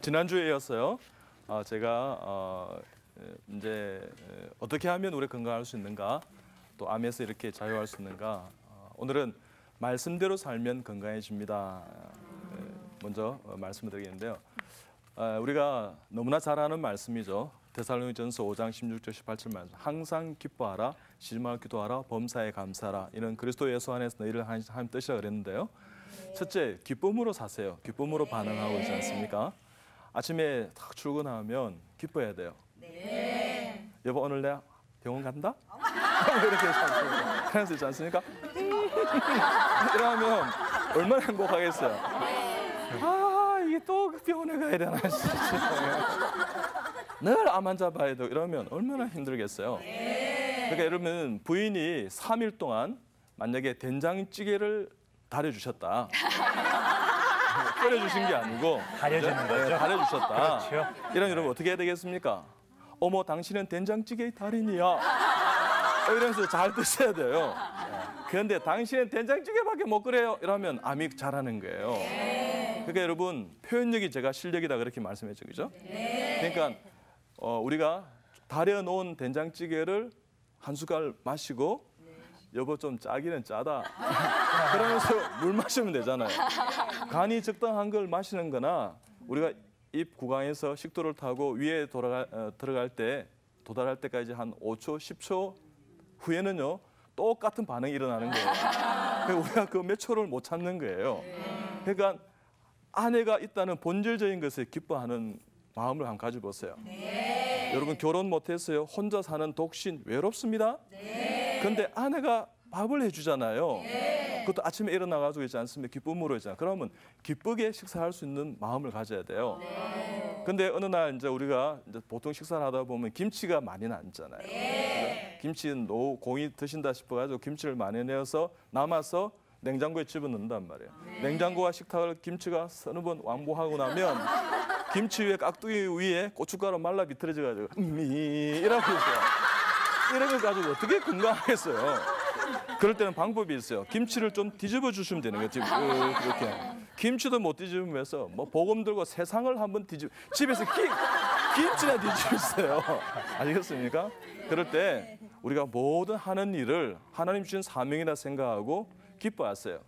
지난주에 이었어요. 제가 이제 어떻게 하면 우리 건강할 수 있는가, 또 암에서 이렇게 자유할 수 있는가. 오늘은 말씀대로 살면 건강해집니다. 먼저 말씀을 드리겠는데요. 우리가 너무나 잘 아는 말씀이죠. 데살로니전서 5장 16절 18절 말씀. 항상 기뻐하라, 쉬지 말고 기도하라, 범사에 감사하라. 이런 그리스도 예수 안에서 너희를 하는 뜻이라 그랬는데요. 첫째, 기쁨으로 사세요. 기쁨으로 반응하고 있지 않습니까? 아침에 딱 출근하면 기뻐해야 돼요. 네. 여보, 오늘 내가 병원 간다? 이렇게 하는 수 있지 않습니까? 이러면 얼마나 행복하겠어요. 이게 또 병원에 가야 되나 늘 암 환자 봐야 되고 이러면 얼마나 힘들겠어요. 그러니까 여러분, 부인이 3일 동안 만약에 된장찌개를 달여주셨다. 끓여주신 게 아니고 달여주는 거죠. 달여주셨다. 그렇죠. 이런 여러분 어떻게 해야 되겠습니까? 어머, 당신은 된장찌개의 달인이야. 이러면서 잘 드셔야 돼요. 그런데 당신은 된장찌개밖에 못 끓여요. 이러면 암이 잘하는 거예요. 그러니까 여러분, 표현력이 제가 실력이다 그렇게 말씀했죠, 그죠? 그러니까 우리가 달여놓은 된장찌개를 한 숟갈 마시고 여보 좀 짜기는 짜다. 그러면서 물 마시면 되잖아요. 간이 적당한 걸 마시는 거나 우리가 입 구강에서 식도를 타고 위에 들어갈 때 도달할 때까지 한 5초, 10초 후에는요. 똑같은 반응이 일어나는 거예요. 그러니까 우리가 그 몇 초를 못 참는 거예요. 그러니까 아내가 있다는 본질적인 것을 기뻐하는 마음을 한번 가져보세요. 여러분, 결혼 못했어요? 혼자 사는 독신 외롭습니다? 근데 아내가 밥을 해주잖아요. 그것도 아침에 일어나가지고 있지 않습니까? 기쁨으로 있잖아요. 그러면 기쁘게 식사할 수 있는 마음을 가져야 돼요. 근데 어느 날 이제 우리가 이제 보통 식사를 하다 보면 김치가 많이 남잖아요. 김치는 공이 드신다 싶어가지고 김치를 많이 내어서 남아서 냉장고에 집어넣는단 말이에요. 냉장고와 식탁을 김치가 서너 번 왕복하고 나면 김치 위에 깍두기 위에 고춧가루 말라 비틀어져가지고 이라고 있어요. 이런 걸 가지고 어떻게 건강하겠어요? 그럴 때는 방법이 있어요. 김치를 좀 뒤집어 주시면 되는 거죠. 이렇게 김치도 못 뒤집으면서 뭐 복음 들고 세상을 한번 집에서 김치나 뒤집으세요. 아시겠습니까? 그럴 때 우리가 모든 하는 일을 하나님 주신 사명이라 생각하고 기뻐하세요.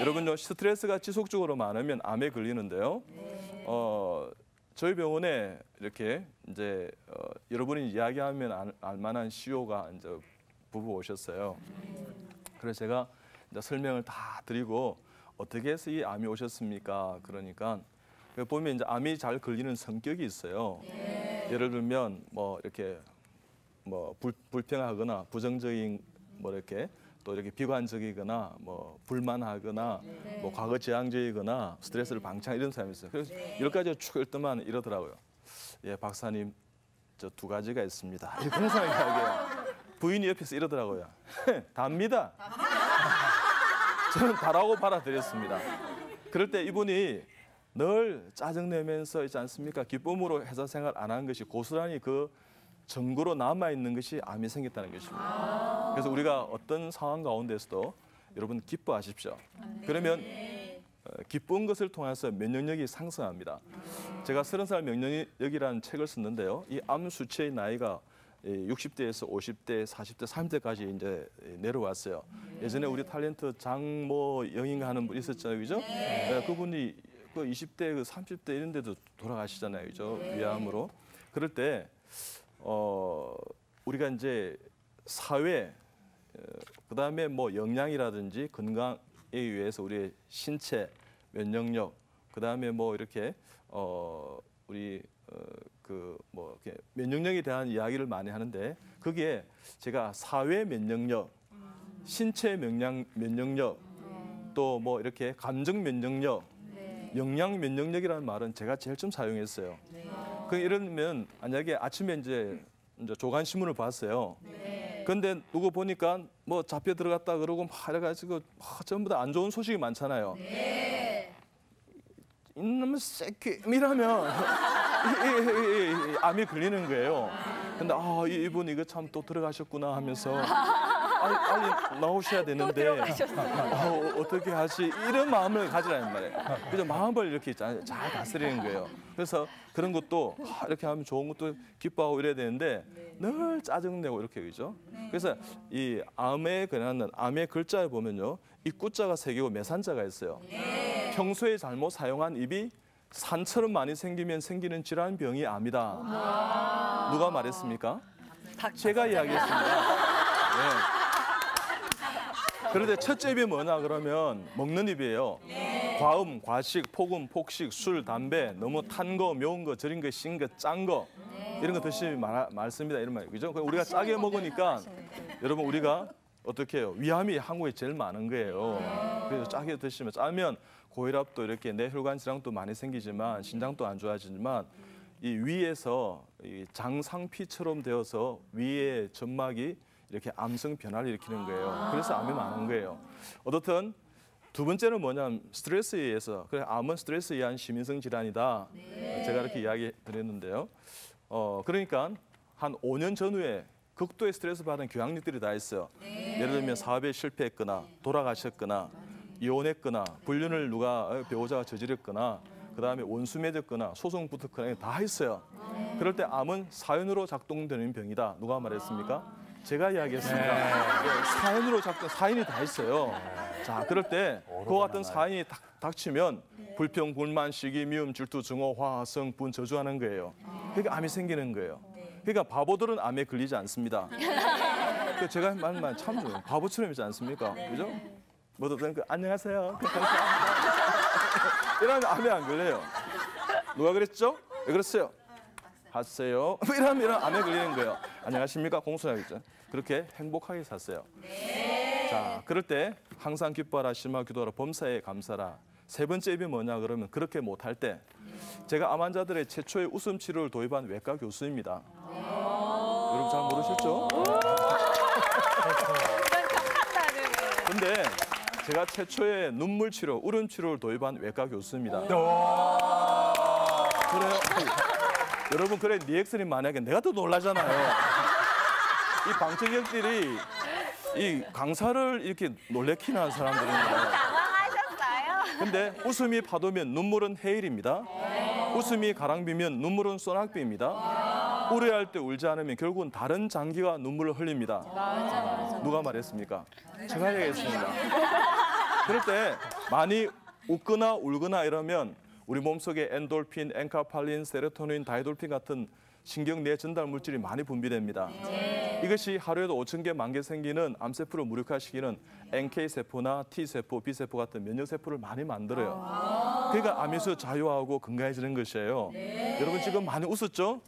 여러분요, 스트레스가 지속적으로 많으면 암에 걸리는데요. 저희 병원에 이렇게 이제 여러분이 이야기하면 알만한 CEO가 이제 부부 오셨어요. 그래서 제가 이제 설명을 다 드리고 어떻게 해서 이 암이 오셨습니까? 그러니까 보면 이제 암이 잘 걸리는 성격이 있어요. 예를 들면 뭐 이렇게 뭐 불평하거나 부정적인 뭐 이렇게 또 이렇게 비관적이거나 뭐 불만하거나 뭐 과거 지향적이거나 스트레스를 방치한 이런 사람이 있어요. 그래서 10가지가 쭉 읽더만 이러더라고요. 예, 박사님, 저 2가지가 있습니다. 이렇게 항상 이야기해요. 부인이 옆에서 이러더라고요. 답니다. 저는 다라고 받아들였습니다. 그럴 때 이분이 늘 짜증내면서 있지 않습니까? 기쁨으로 회사 생활 안 한 것이 고스란히 그 전구로 남아있는 것이 암이 생겼다는 것입니다. 그래서 우리가 어떤 상황 가운데서도 여러분 기뻐하십시오. 그러면 기쁜 것을 통해서 면역력이 상승합니다. 제가 30살 면역력이라는 책을 썼는데요. 이 암 수치의 나이가 60대에서 50대, 40대, 30대까지 이제 내려왔어요. 예전에 우리 탤런트 장모 영인가 하는 분 있었잖아요, 그죠? 그분이 그 20대, 30대 이런 데도 돌아가시잖아요, 그죠? 위암으로. 그럴 때 우리가 이제 사회, 그다음에 뭐 영양이라든지 건강에 의해서 우리의 신체, 면역력, 그다음에 뭐 이렇게 우리 그 뭐 이렇게 면역력에 대한 이야기를 많이 하는데 거기에 제가 사회 면역력, 신체 면역력, 또 뭐 이렇게 감정 면역력, 영양 면역력이라는 말은 제가 제일 좀 사용했어요. 그 이러면 만약에 아침에 이제 조간 신문을 봤어요. 근데 누구 보니까 뭐 잡혀 들어갔다 그러고 막 이래가지고 전부 다 안 좋은 소식이 많잖아요. 이놈의 새끼 이러면 암이 걸리는 거예요. 근데 이분 이거 참 또 들어가셨구나 하면서 빨리 나오셔야 또 되는데 들어가셨어요. 어떻게 하지? 이런 마음을 가지라는 말이에요. 그래서 마음을 이렇게 잘 다스리는 거예요. 그래서 그런 것도 이렇게 하면 좋은 것도 기뻐하고 이래야 되는데 늘 짜증내고 이렇게 그죠? 그래서 이 암에 관한 암의 글자에 보면요, 이 꾸자가 3개고 매산자가 있어요. 평소에 잘못 사용한 입이 산처럼 많이 생기면 생기는 질환병이 암이다. 누가 말했습니까? 제가 이야기했습니다. 네. 그런데 첫째 입이 뭐냐 그러면 먹는 입이에요. 과음, 과식, 폭음, 폭식, 술, 담배, 너무 탄 거, 매운 거, 절인 거, 신 거, 짠 거 이런 거 드시면 많습니다. 이런 말 그죠? 우리가 짜게 먹으니까 여러분 우리가 어떻게 해요? 위암이 한국에 제일 많은 거예요. 그래서 짜게 드시면 짜면 고혈압도 이렇게 뇌혈관 질환도 많이 생기지만 신장도 안 좋아지지만 이 위에서 이 장상피처럼 되어서 위에 점막이 이렇게 암성 변화를 일으키는 거예요. 그래서 암이 많은 거예요. 어떻든 두 번째는 뭐냐면 스트레스에 의해서, 그래 암은 스트레스에 의한 심인성 질환이다. 제가 이렇게 이야기 드렸는데요. 그러니까 한 5년 전후에 극도의 스트레스 받은 교양력들이 다 있어요. 예를 들면 사업에 실패했거나 돌아가셨거나 이혼했거나 불륜을 누가 배우자가 저지렀거나 그다음에 원수 맺었거나 소송 붙었거나 다 있어요. 그럴 때 암은 사연으로 작동되는 병이다. 누가 말했습니까? 제가 이야기했습니다. 사연으로 사인이 다 있어요. 자, 그럴 때 그와 같은 사인이 닥치면 불평, 불만, 시기, 미움, 질투, 증오, 화, 성, 분, 저주하는 거예요. 그러니까 암이 생기는 거예요. 그러니까 바보들은 암에 걸리지 않습니다. 제가 한 말만 참 좋아요. 바보처럼이지 않습니까? 그죠? 뭐든 안녕하세요. 이러면 암에 안 걸려요. 누가 그랬죠? 왜 그랬어요? 하세요. 이러면 암에 걸리는 거예요. 안녕하십니까? 공손하겠죠. 그렇게 행복하게 샀어요. 자, 그럴 때 항상 기뻐하라, 심하게 기도하라, 범사에 감사라. 세 번째 입이 뭐냐 그러면 그렇게 못할 때 제가 암 환자들의 최초의 웃음 치료를 도입한 외과 교수입니다. 여러분 잘 모르셨죠? 근데 제가 최초의 눈물 치료, 울음 치료를 도입한 외과 교수입니다. 그래요? 여러분 그래 리액션이 만약에 내가 더 놀라잖아요. 이 방청객들이 이 강사를 이렇게 놀래키는 하는 사람들인데. 당황하셨어요? 근데 웃음이 파도면 눈물은 해일입니다. 웃음이 가랑비면 눈물은 소낙비입니다. 우려할 때 울지 않으면 결국은 다른 장기가 눈물을 흘립니다. 누가 말했습니까? 제가 얘기했습니다. 그럴 때 많이 웃거나 울거나 이러면 우리 몸속에 엔돌핀, 엔카팔린, 세로토닌, 다이돌핀 같은 신경내 전달 물질이 많이 분비됩니다. 이것이 하루에도 5,000개, 10,000개 생기는 암세포를 무력화시키는 NK세포나 T세포, B세포 같은 면역세포를 많이 만들어요. 그러니까 암에서 자유하고 건강해지는 것이에요. 여러분 지금 많이 웃었죠?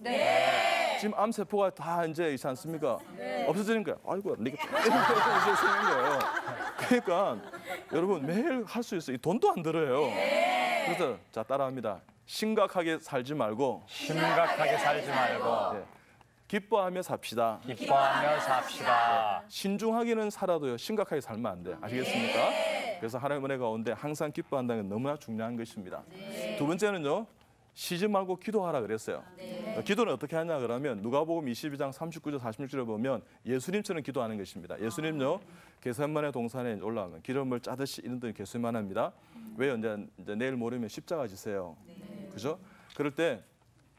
지금 암세포가 다 이제 있지 않습니까? 없어지는 거야. 아이고, 이게 생긴 거예요. 그러니까 여러분 매일 할 수 있어요. 돈도 안 들어요. 그래서 자 따라합니다. 심각하게 살지 말고 기뻐하며 삽시다. 신중하게는 살아도요 심각하게 살면 안 돼요. 아시겠습니까? 그래서 하나님의 은혜 가운데 항상 기뻐한다는 건 너무나 중요한 것입니다. 두 번째는요. 쉬지 말고 기도하라 그랬어요. 기도는 어떻게 하냐 그러면 누가복음 22장 39절 46절에 보면 예수님처럼 기도하는 것입니다. 예수님요 겟세마네 동산에 올라가면 기름을 짜듯이 이런 데 계수만 합니다. 왜요? 이제 내일 모레면 십자가 지세요. 그죠? 그럴 때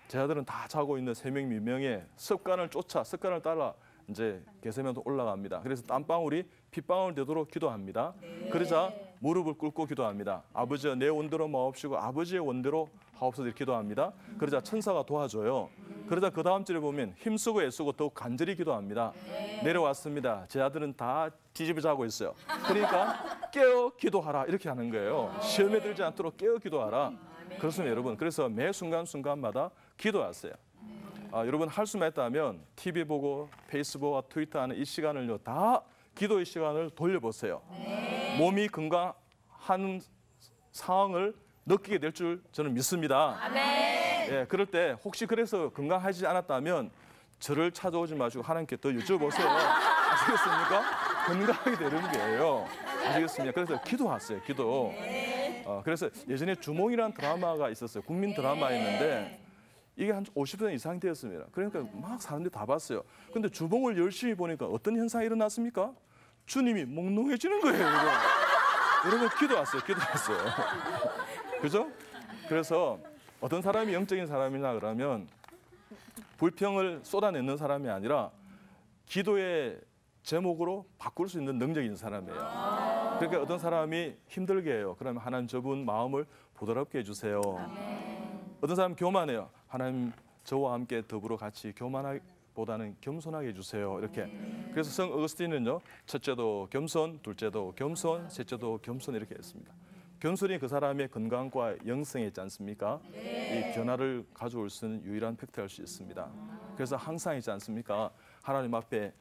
제자들은 다 자고 있는 3명 미명의 습관을 따라 이제 겟세마네로 올라갑니다. 그래서 땀방울이 핏방울 되도록 기도합니다. 그러자 무릎을 꿇고 기도합니다. 아버지여 내 원대로 마옵시고 아버지의 원대로 하옵소서 이렇게 기도합니다. 그러자 천사가 도와줘요. 그러자 그 다음 절에 보면 힘쓰고 애쓰고 더욱 간절히 기도합니다. 내려왔습니다. 제 아들은 다 뒤집어 자고 있어요. 그러니까 깨어 기도하라 이렇게 하는 거예요. 시험에 들지 않도록 깨어 기도하라. 그렇습니다 여러분. 그래서 매 순간순간마다 기도하세요. 여러분 할 수만 있다면 TV 보고 페이스북과 트위터 하는 이 시간을요 다 기도의 시간을 돌려보세요. 몸이 건강한 상황을 느끼게 될 줄 저는 믿습니다. 예, 그럴 때 혹시 그래서 건강하지 않았다면 저를 찾아오지 마시고 하나님께 더 여쭤보세요. 아시겠습니까? 건강하게 되는 거예요. 아시겠습니까? 그래서 기도하세요. 기도. 그래서 예전에 주몽이라는 드라마가 있었어요. 국민 드라마였는데 이게 한 50년 이상 되었습니다. 그러니까 막 사람들이 다 봤어요. 근데 주몽을 열심히 보니까 어떤 현상이 일어났습니까? 주님이 몽롱해지는 거예요. 여러분 기도 왔어요. 그죠? 그래서 어떤 사람이 영적인 사람이냐 그러면 불평을 쏟아내는 사람이 아니라 기도의 제목으로 바꿀 수 있는 능력이 있는 사람이에요. 그러니까 어떤 사람이 힘들게 해요. 그러면 하나님 저분 마음을 부드럽게 해주세요. 어떤 사람은 교만해요. 하나님 저와 함께 더불어 같이 교만하기보다는 겸손하게 해주세요. 이렇게. 그래서 성 어거스틴은요. 첫째도 겸손, 둘째도 겸손, 셋째도 겸손 이렇게 했습니다. 겸손이 그 사람의 건강과 영성에 있지 않습니까? 이 변화를 가져올 수 있는 유일한 팩트할 수 있습니다. 그래서 항상 있지 않습니까? 하나님 앞에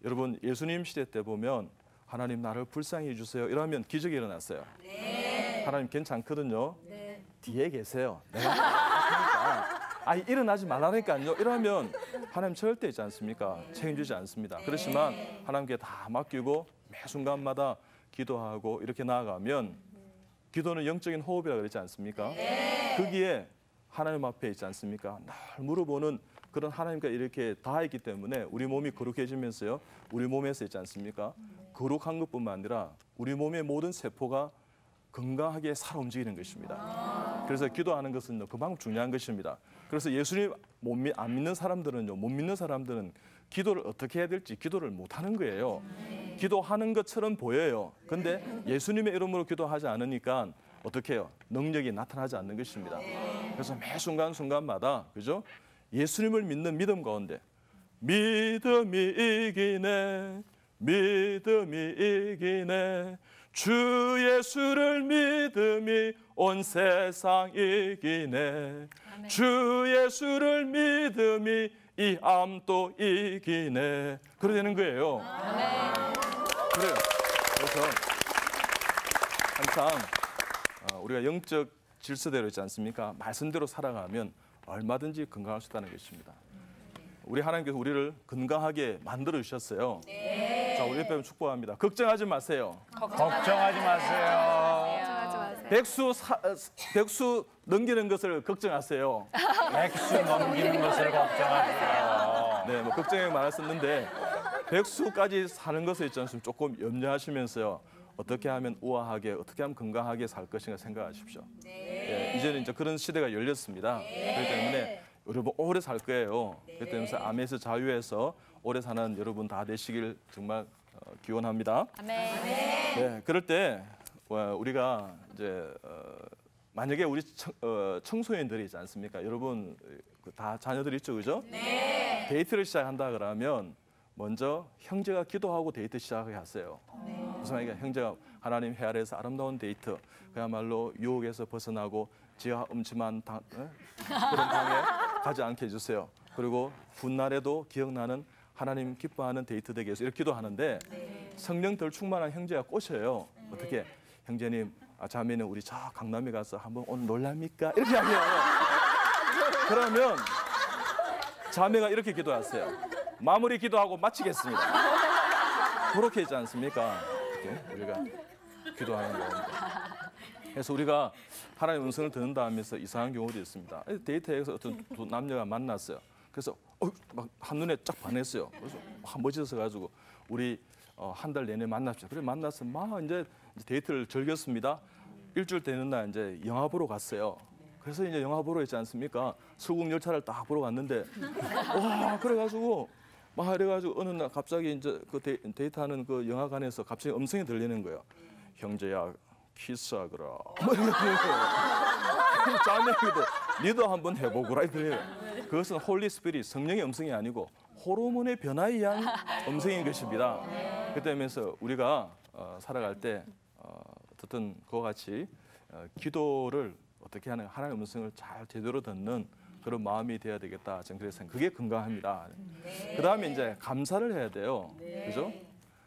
여러분 예수님 시대 때 보면 하나님 나를 불쌍히 해주세요 이러면 기적이 일어났어요. 하나님 괜찮거든요. 뒤에 계세요. 내가 그러니까 일어나지 말라니까요. 이러면 하나님 절대 있지 않습니까? 책임지지 않습니다. 그렇지만 하나님께 다 맡기고 매 순간마다 기도하고 이렇게 나아가면 기도는 영적인 호흡이라고 그랬지 않습니까? 거기에 하나님 앞에 있지 않습니까? 늘 물어보는 그런 하나님과 이렇게 다 있기 때문에 우리 몸이 거룩해지면서요. 우리 몸에서 있지 않습니까? 거룩한 것뿐만 아니라 우리 몸의 모든 세포가 건강하게 살아 움직이는 것입니다. 그래서 기도하는 것은 그만큼 중요한 것입니다. 그래서 예수님 안 믿는 사람들은요. 못 믿는 사람들은 기도를 어떻게 해야 될지 기도를 못하는 거예요. 기도하는 것처럼 보여요. 근데 예수님의 이름으로 기도하지 않으니까 어떻게 해요? 능력이 나타나지 않는 것입니다. 그래서 매 순간순간마다 그죠? 예수님을 믿는 믿음 가운데 믿음이 이기네 주 예수를 믿음이 온 세상 이기네 주 예수를 믿음이 이 암도 이기네 그래 되는 거예요. 그래요. 그래서 항상 우리가 영적 질서대로 있지 않습니까? 말씀대로 살아가면 얼마든지 건강할 수 있다는 것입니다. 우리 하나님께서 우리를 건강하게 만들어 주셨어요. 자, 우리 옆에 축복합니다. 걱정하지 마세요. 걱정하지 마세요. 백수 넘기는 것을 걱정하세요. 백수 넘기는 것을 걱정하세요. 네, 뭐 걱정이 많았었는데 백수까지 사는 것에 있잖아요. 조금 염려하시면서요. 어떻게 하면 우아하게, 어떻게 하면 건강하게 살 것인가 생각하십시오. 네, 이제는 이제 그런 시대가 열렸습니다. 그렇기 때문에 여러분 오래 살 거예요. 그렇기 때문에 암에서 자유해서 오래 사는 여러분 다 되시길 정말 기원합니다. 네, 그럴 때 우리가 이제 만약에 우리 청소년들이 있지 않습니까? 여러분 다 자녀들 있죠, 그죠? 네. 데이트를 시작한다 그러면 먼저 형제가 기도하고 데이트 시작하세요. 무슨 말이냐? 형제가 하나님 해 아래에서 아름다운 데이트, 그야말로 유혹에서 벗어나고 지하 음침한 그런 방에 가지 않게 해주세요. 그리고 훗날에도 기억나는 하나님 기뻐하는 데이트 되게 해서 이렇게 기도하는데 성령 덜 충만한 형제가 꼬셔요. 어떻게? 형제님, 자매는 우리 저 강남에 가서 한번 오늘 놀랍니까? 이렇게 하면 그러면 자매가 이렇게 기도하세요. 마무리 기도하고 마치겠습니다. 그렇게 있지 않습니까? 이렇게 우리가 기도하는 거예요. 그래서 우리가 하나님의 음성을 듣는다 하면서 이상한 경우도 있습니다. 데이트에서 어떤 두 남녀가 만났어요. 그래서 막 한눈에 쫙 반했어요. 그래서 멋있어 가지고 우리 한 달 내내 만납시다. 그래 만나서 막 이제 데이트를 즐겼습니다. 일주일 되는 날 이제 영화 보러 갔어요. 그래서 이제 영화 보러 있지 않습니까? 서국 열차를 딱 보러 갔는데 와 그래가지고 막 이래가지고 어느 날 갑자기 이제 그 데이트하는 그 영화관에서 갑자기 음성이 들리는 거예요. 형제야 키스하거라. 뭐 이러는 거예요. 자매기도 니도 한번 해보거라 이래요. 그것은 홀리 스피릿 성령의 음성이 아니고 호르몬의 변화에 의한 음성인 것입니다. 그 때문에 우리가 살아갈 때 어쨌든 그와 같이 기도를 어떻게 하는 하나님의 음성을 잘 제대로 듣는 그런 마음이 되어야 되겠다. 저는 그래서 그게 건강합니다. 그 다음에 이제 감사를 해야 돼요. 그죠?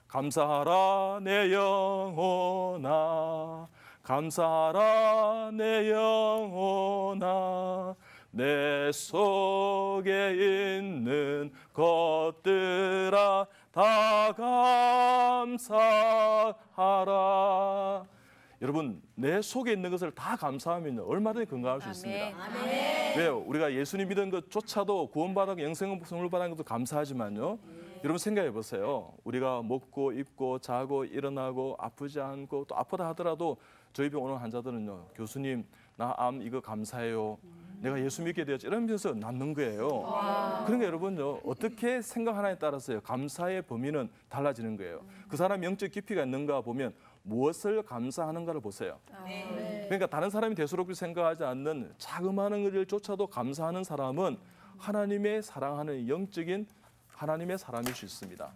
감사하라 내 영혼아, 감사하라 내 영혼아, 내 속에 있는 것들아 다 감사하라. 여러분 내 속에 있는 것을 다 감사하면 얼마든지 건강할 수 있습니다. 왜요? 우리가 예수님 믿은 것조차도 구원받아 영생을 받은 것도 감사하지만요. 여러분 생각해 보세요. 우리가 먹고 입고 자고 일어나고 아프지 않고 또 아프다 하더라도 저희 병 오는 환자들은요. 교수님 나 암 이거 감사해요. 내가 예수 믿게 되었지 이러면서 낫는 거예요. 그러니까 여러분요. 어떻게 생각하나에 따라서요. 감사의 범위는 달라지는 거예요. 그 사람이 영적 깊이가 있는가 보면 무엇을 감사하는가를 보세요. 그러니까 다른 사람이 대수롭게 생각하지 않는 자그마한 일조차도 감사하는 사람은 하나님의 사랑하는 영적인 하나님의 사람일 수 있습니다.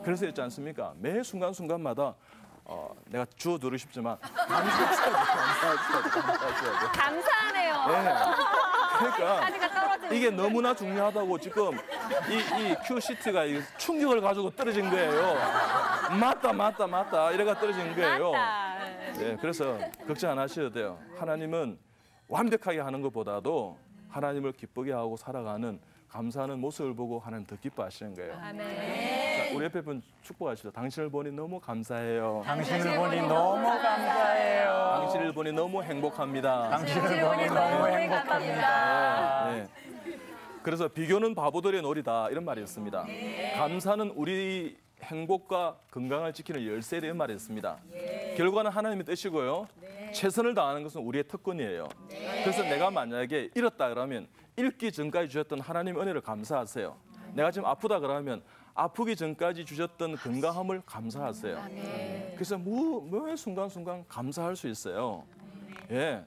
그래서 있지 않습니까? 매 순간순간마다 내가 주워두고 싶지만 감사하셔야 돼. 감사하네요. 네. 그러니까 까지가 떨어지는 이게 너무나 중요하다고 지금 이 큐시트가 이 충격을 가지고 떨어진 거예요. 맞다 이래가 떨어진 거예요. 맞다. 네, 그래서 걱정 안 하셔도 돼요. 하나님은 완벽하게 하는 것보다도 하나님을 기쁘게 하고 살아가는 감사하는 모습을 보고 하나님 더 기뻐하시는 거예요. 아멘. 자, 우리 옆에 분 축복하시죠. 당신을 보니 너무 감사해요. 당신을 보니 너무 감사해요. 당신을 보니 너무 행복합니다. 당신을 보니 너무 행복합니다. 네. 그래서 비교는 바보들의 놀이다 이런 말이 있습니다. 감사는 우리 행복과 건강을 지키는 열쇠에 대한 말이 있습니다. 결과는 하나님의 뜻이고요. 최선을 다하는 것은 우리의 특권이에요. 그래서 내가 만약에 잃었다 그러면 잃기 전까지 주셨던 하나님의 은혜를 감사하세요. 내가 지금 아프다 그러면 아프기 전까지 주셨던 건강함을 감사하세요. 그래서 매 순간순간 감사할 수 있어요. 예.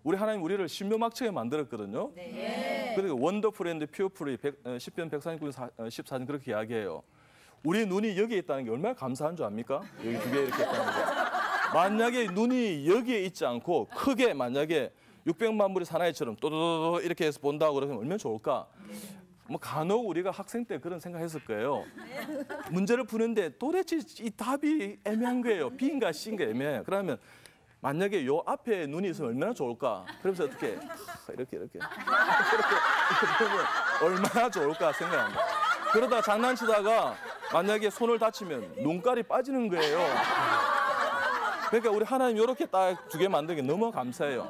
우리 하나님 우리를 신묘막측에 만들었거든요. 그리고 원더풀 앤드 퓨어풀이 시편 139편 14절 그렇게 이야기해요. 우리 눈이 여기에 있다는 게 얼마나 감사한 줄 압니까? 여기 두 개 이렇게 있다는 게. 만약에 눈이 여기에 있지 않고 크게 만약에 600만 불의 사나이처럼 또도도도 이렇게 해서 본다고 그러면 얼마나 좋을까? 뭐 간혹 우리가 학생 때 그런 생각했을 거예요. 문제를 푸는데 도대체 이 답이 애매한 거예요. B인가 C인가 애매해요. 그러면 만약에 요 앞에 눈이 있으면 얼마나 좋을까? 그러면서 어떻게 이렇게 보면 얼마나 좋을까 생각합니다. 그러다 장난치다가 만약에 손을 다치면 눈깔이 빠지는 거예요. 그러니까 우리 하나님 이렇게 딱 두 개 만든 게 너무 감사해요.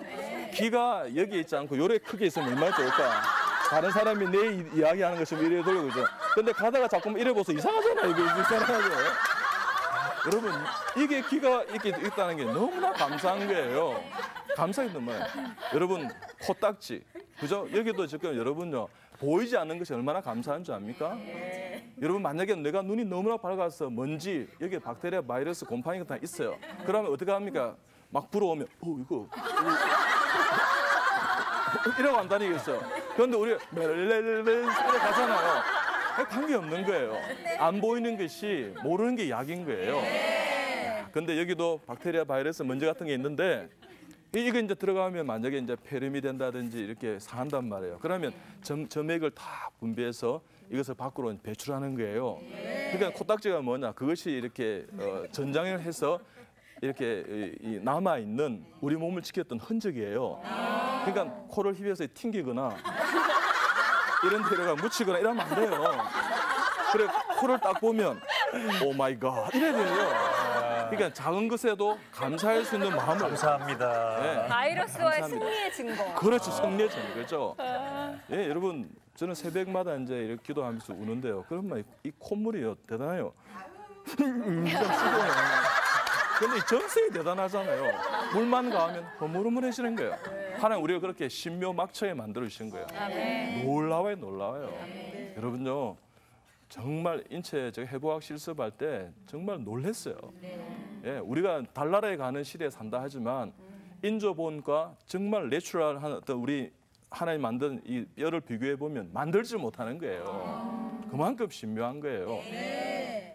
귀가 여기 있지 않고 요렇게 크게 있으면 얼마나 좋을까? 다른 사람이 내 이야기하는 것이 이래 돌고 그죠? 근데 가다가 자꾸 이래 보서 이상하잖아 이거 이상하죠. 여러분 이게 귀가 이렇게 있다는 게 너무나 감사한 거예요. 감사히 너무나요. 여러분 코딱지 그죠? 여기도 지금 여러분요 보이지 않는 것이 얼마나 감사한 줄 압니까? 여러분 만약에 내가 눈이 너무나 밝아서 먼지 여기 박테리아 바이러스 곰팡이가 다 있어요. 그러면 어떻게 합니까? 막 불어오면 이거 이러고 안 다니겠어요. 그런데 우리 멜렐렐 이렇게 가잖아요. 관계 없는 거예요. 안 보이는 것이 모르는 게 약인 거예요. 근데 여기도 박테리아 바이러스 먼지 같은 게 있는데 이거 이제 들어가면 만약에 이제 폐렴이 된다든지 이렇게 상한단 말이에요. 그러면 점액을 다 분비해서 이것을 밖으로 배출하는 거예요. 그러니까 코딱지가 뭐냐? 그것이 이렇게 전장을 해서 이렇게 남아 있는 우리 몸을 지켰던 흔적이에요. 그러니까 코를 휘어서 튕기거나 이런 데다가 묻히거나 이러면 안 돼요. 그래 코를 딱 보면 오 마이 갓 이래야 돼요. 그러니까 작은 것에도 감사할 수 있는 마음을 감사합니다. 네. 바이러스와의 감사합니다. 승리의 증거. 그렇죠. 승리의 증거죠. 예, 여러분 저는 새벽마다 이제 이렇게 기도하면서 우는데요. 그러면 이 콧물이요 대단해요. 근데 이 정성이 대단하잖아요. 물만 가면 허물허물해지는 거예요. 하나님 우리가 그렇게 신묘막처에 만들어 주신 거예요. 놀라워요. 여러분요. 정말 인체 해부학 실습할 때 정말 놀랐어요. 예, 우리가 달나라에 가는 시대에 산다 하지만 인조본과 정말 내추럴한 어떤 우리 하나님 만든 이 뼈를 비교해 보면 만들지 못하는 거예요. 그만큼 신묘한 거예요.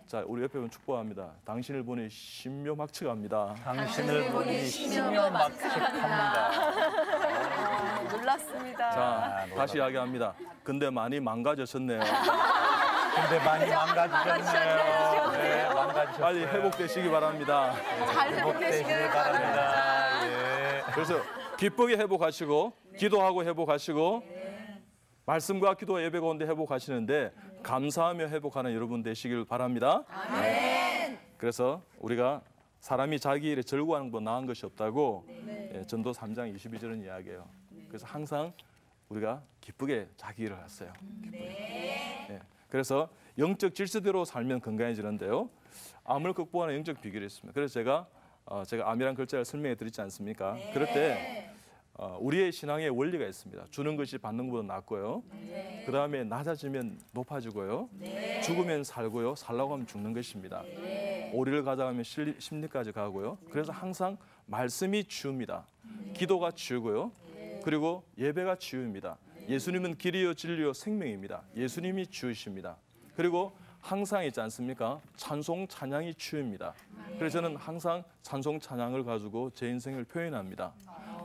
자, 우리 옆에 분 축복합니다. 당신을 보니 신묘막측합니다. 당신을 보니 신묘막측합니다. 놀랐습니다. 자, 다시 이야기합니다. 근데 많이 망가졌었네요. 근데 많이 망가지셨네요. 네, 망가지셨어요. 빨리 회복되시기 바랍니다. 잘 회복되시길 회복되시길 바랍니다. 예. 그래서 기쁘게 회복하시고 기도하고 회복하시고 말씀과 기도 예배 가운데 회복하시는데 감사하며 회복하는 여러분 되시길 바랍니다. 아멘. 그래서 우리가 사람이 자기 일에 즐거워하는 것보다 나은 것이 없다고 전도 3장 22절은 이야기해요. 그래서 항상 우리가 기쁘게 자기 일을 하세요. 기쁘게. 그래서 영적 질서대로 살면 건강해지는데요. 암을 극복하는 영적 비결이 있습니다. 그래서 제가 암이란 글자를 설명해 드리지 않습니까? 그럴 때 우리의 신앙의 원리가 있습니다. 주는 것이 받는 것보다 낫고요. 그 다음에 낮아지면 높아지고요. 죽으면 살고요. 살라고 하면 죽는 것입니다. 오리를 가져가면 심리까지 가고요. 그래서 항상 말씀이 치유입니다. 기도가 치유고요. 그리고 예배가 치유입니다. 예수님은 길이요 진리요 생명입니다. 예수님이 치유이십니다. 그리고 항상 있지 않습니까? 찬송 찬양이 치유입니다. 그래서 저는 항상 찬송 찬양을 가지고 제 인생을 표현합니다.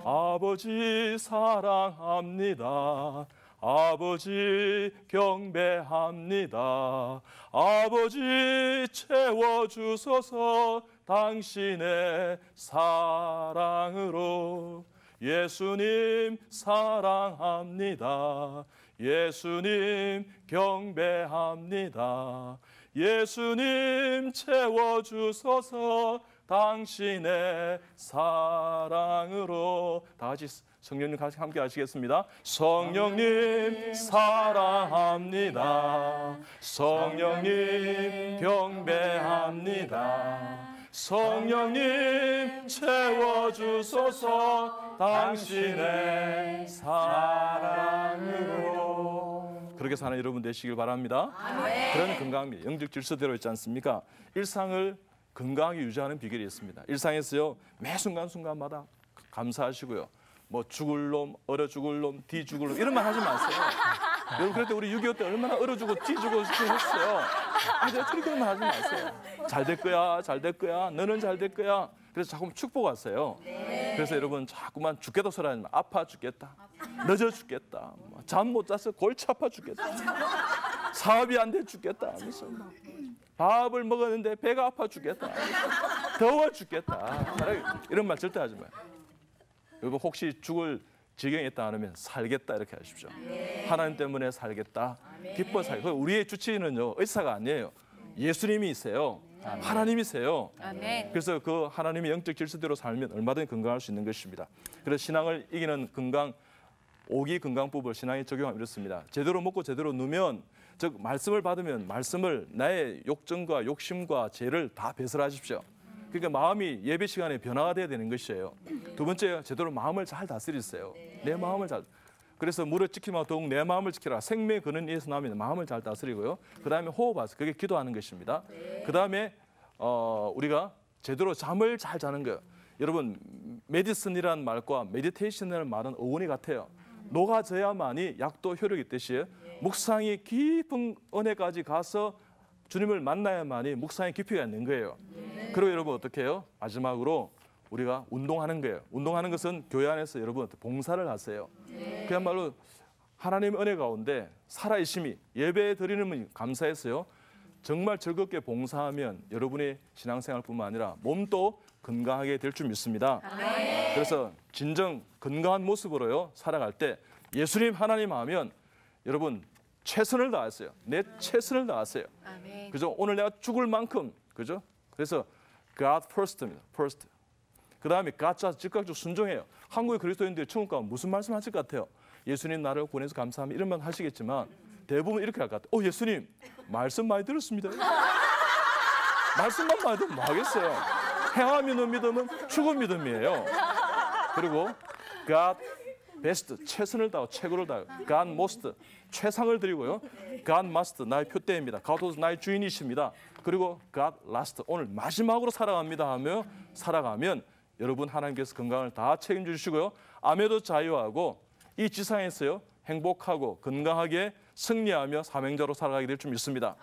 아버지 사랑합니다. 아버지 경배합니다. 아버지 채워주소서 당신의 사랑으로. 예수님 사랑합니다. 예수님 경배합니다. 예수님 채워주소서 당신의 사랑으로. 다 같이 성령님 함께 하시겠습니다. 성령님 사랑합니다. 성령님 경배합니다. 성령님 채워주소서 당신의 사랑으로. 그렇게 사는 여러분 되시길 바랍니다. 그런 건강입니다. 영적 질서대로 있지 않습니까? 일상을 건강하게 유지하는 비결이 있습니다. 일상에서요, 매 순간순간마다 감사하시고요. 뭐 죽을 놈, 얼어 죽을 놈, 뒤 죽을 놈 이런 말 하지 마세요. 여러분 그럴 때 우리 6.25 때 얼마나 얼어 죽고 뒤 죽고 했어요. 그런 말 하지 마세요. 잘 될 거야, 잘 될 거야, 너는 잘 될 거야. 그래서 자꾸 축복하세요. 그래서 여러분 자꾸만 죽겠다 소리 하지 마. 아파 죽겠다, 늦어 죽겠다, 잠 못 자서 골치 아파 죽겠다, 사업이 안 돼 죽겠다, 밥을 먹었는데 배가 아파 죽겠다, 더워 죽겠다, 이런 말 절대 하지 마요. 여러분 혹시 죽을 지경에 있다 하면 살겠다 이렇게 하십시오. 하나님 때문에 살겠다, 기뻐 살겠다. 우리의 주치의는요 의사가 아니에요. 예수님이세요. 하나님이세요. 그래서 그 하나님의 영적 질서대로 살면 얼마든지 건강할 수 있는 것입니다. 그래서 신앙을 이기는 건강 5기 건강법을 신앙에 적용하면 이렇습니다. 제대로 먹고 제대로 누면, 즉 말씀을 받으면 말씀을 나의 욕정과 욕심과 죄를 다 배설하십시오. 그러니까 마음이 예배 시간에 변화가 돼야 되는 것이에요. 두 번째, 제대로 마음을 잘 다스리세요. 내 마음을 잘. 그래서 무릇 지키면 더욱 내 마음을 지키라. 생명의 근원에서 나오면 마음을 잘 다스리고요. 그 다음에 호흡하세요. 그게 기도하는 것입니다. 그 다음에 우리가 제대로 잠을 잘 자는 거예요. 여러분 메디슨이라는 말과 메디테이션이라는 말은 어원이 같아요. 녹아져야만이 약도 효력이 있듯이 묵상이 깊은 은혜까지 가서 주님을 만나야만이 묵상의 깊이가 있는 거예요. 그리고 여러분 어떻게 해요? 마지막으로 우리가 운동하는 거예요. 운동하는 것은 교회 안에서 여러분 봉사를 하세요. 그야말로 하나님의 은혜 가운데 살아있음이 예배 드리는 분 감사했어요. 정말 즐겁게 봉사하면 여러분의 신앙생활뿐만 아니라 몸도 건강하게 될 줄 믿습니다. 그래서 진정 건강한 모습으로요 살아갈 때 예수님 하나님 하면 여러분 최선을 다했어요. 내 최선을 다했어요. 그죠? 오늘 내가 죽을 만큼, 그죠? 그래서 God first입니다. first. 그 다음에 God 즉각적으로 순종해요. 한국의 그리스도인들이 천국 가면 무슨 말씀하실 것 같아요? 예수님 나를 보내서 감사합니다. 이런 말 하시겠지만 대부분 이렇게 할 것 같아요. 예수님 말씀 많이 들었습니다. 말씀만 많이 들으면 뭐 하겠어요? 행함 있는 믿음은 죽은 믿음이에요. 그리고 God best, 최선을 다하고 최고를 다하고 God most, 최상을 드리고요. God must, 나의 표대입니다. God is 나의 주인이십니다. 그리고 God last, 오늘 마지막으로 살아갑니다 하며 살아가면 여러분 하나님께서 건강을 다 책임져 주시고요. 암에도 자유하고 이 지상에서요 행복하고 건강하게 승리하며 사명자로 살아가게 될 줄 믿습니다.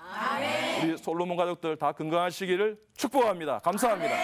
우리 솔로몬 가족들 다 건강하시기를 축복합니다. 감사합니다.